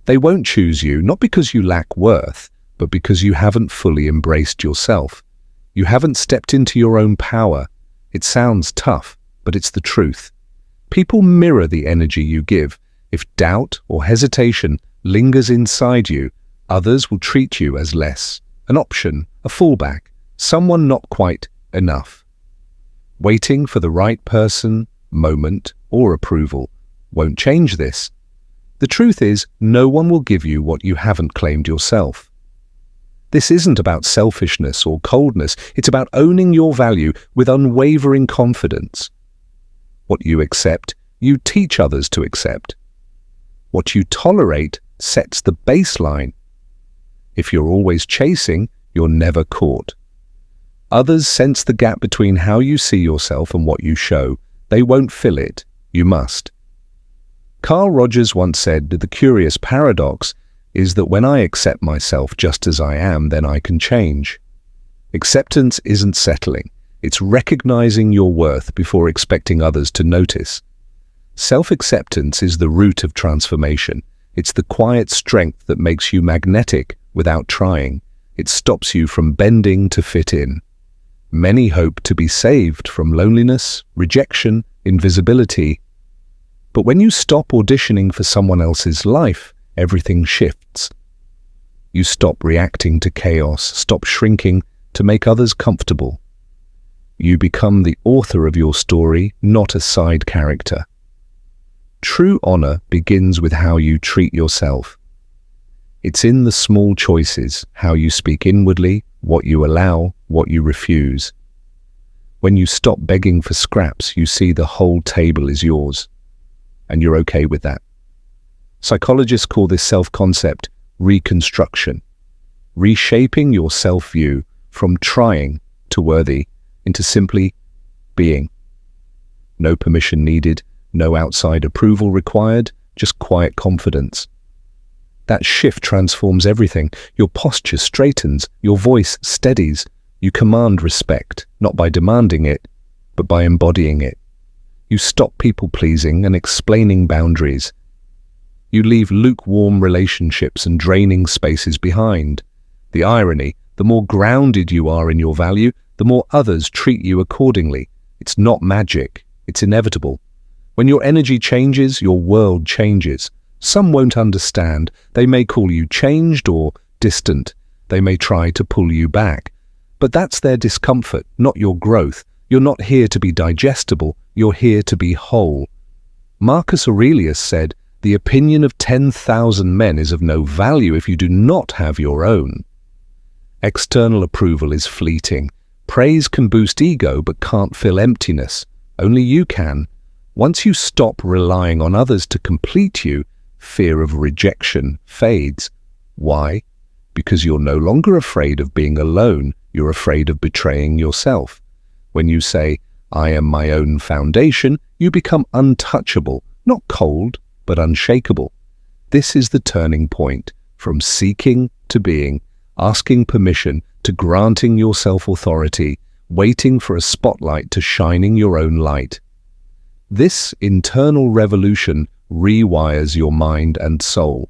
They won't choose you, not because you lack worth, but because you haven't fully embraced yourself. You haven't stepped into your own power. It sounds tough, but it's the truth. People mirror the energy you give. If doubt or hesitation lingers inside you, others will treat you as less, an option, a fallback, someone not quite enough. Waiting for the right person, moment, or approval won't change this. The truth is, no one will give you what you haven't claimed yourself. This isn't about selfishness or coldness, it's about owning your value with unwavering confidence. What you accept, you teach others to accept. What you tolerate sets the baseline. If you're always chasing, you're never caught. Others sense the gap between how you see yourself and what you show. They won't fill it, you must. Carl Rogers once said that the curious paradox is that when I accept myself just as I am, then I can change. Acceptance isn't settling. It's recognizing your worth before expecting others to notice. Self-acceptance is the root of transformation. It's the quiet strength that makes you magnetic without trying. It stops you from bending to fit in. Many hope to be saved from loneliness, rejection, invisibility. But when you stop auditioning for someone else's life, everything shifts. You stop reacting to chaos, stop shrinking to make others comfortable. You become the author of your story, not a side character. True honor begins with how you treat yourself. It's in the small choices, how you speak inwardly, what you allow, what you refuse. When you stop begging for scraps, you see the whole table is yours. And you're okay with that. Psychologists call this self-concept reconstruction, reshaping your self-view from trying to worthy into simply being. No permission needed, no outside approval required, just quiet confidence. That shift transforms everything. Your posture straightens, your voice steadies. You command respect, not by demanding it, but by embodying it. You stop people-pleasing and explaining boundaries. You leave lukewarm relationships and draining spaces behind. The irony, the more grounded you are in your value, the more others treat you accordingly. It's not magic, it's inevitable. When your energy changes, your world changes. Some won't understand. They may call you changed or distant. They may try to pull you back. But that's their discomfort, not your growth. You're not here to be digestible, you're here to be whole. Marcus Aurelius said, "The opinion of 10,000 men is of no value if you do not have your own." External approval is fleeting. Praise can boost ego but can't fill emptiness. Only you can. Once you stop relying on others to complete you, fear of rejection fades. Why? Because you're no longer afraid of being alone, you're afraid of betraying yourself. When you say, "I am my own foundation," you become untouchable, not cold, but unshakable. This is the turning point, from seeking to being, asking permission to granting yourself authority, waiting for a spotlight to shining your own light. This internal revolution rewires your mind and soul.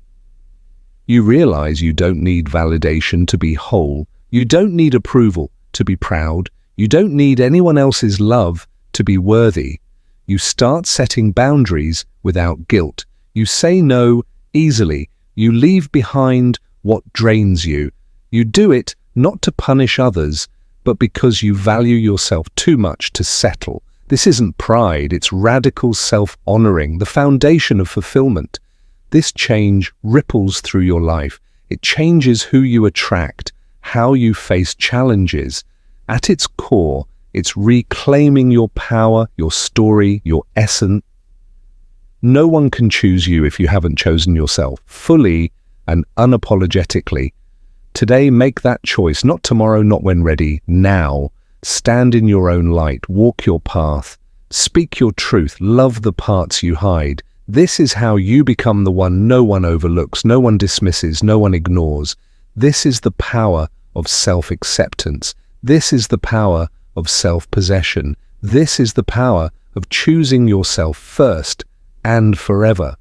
You realize you don't need validation to be whole. You don't need approval to be proud. You don't need anyone else's love to be worthy. You start setting boundaries without guilt. You say no easily. You leave behind what drains you. You do it not to punish others, but because you value yourself too much to settle. This isn't pride, it's radical self-honoring, the foundation of fulfillment. This change ripples through your life. It changes who you attract, how you face challenges. At its core, it's reclaiming your power, your story, your essence. No one can choose you if you haven't chosen yourself, fully and unapologetically. Today, make that choice, not tomorrow, not when ready, now. Stand in your own light, walk your path, speak your truth, love the parts you hide. This is how you become the one no one overlooks, no one dismisses, no one ignores. This is the power of self-acceptance. This is the power of self-possession. This is the power of choosing yourself first and forever.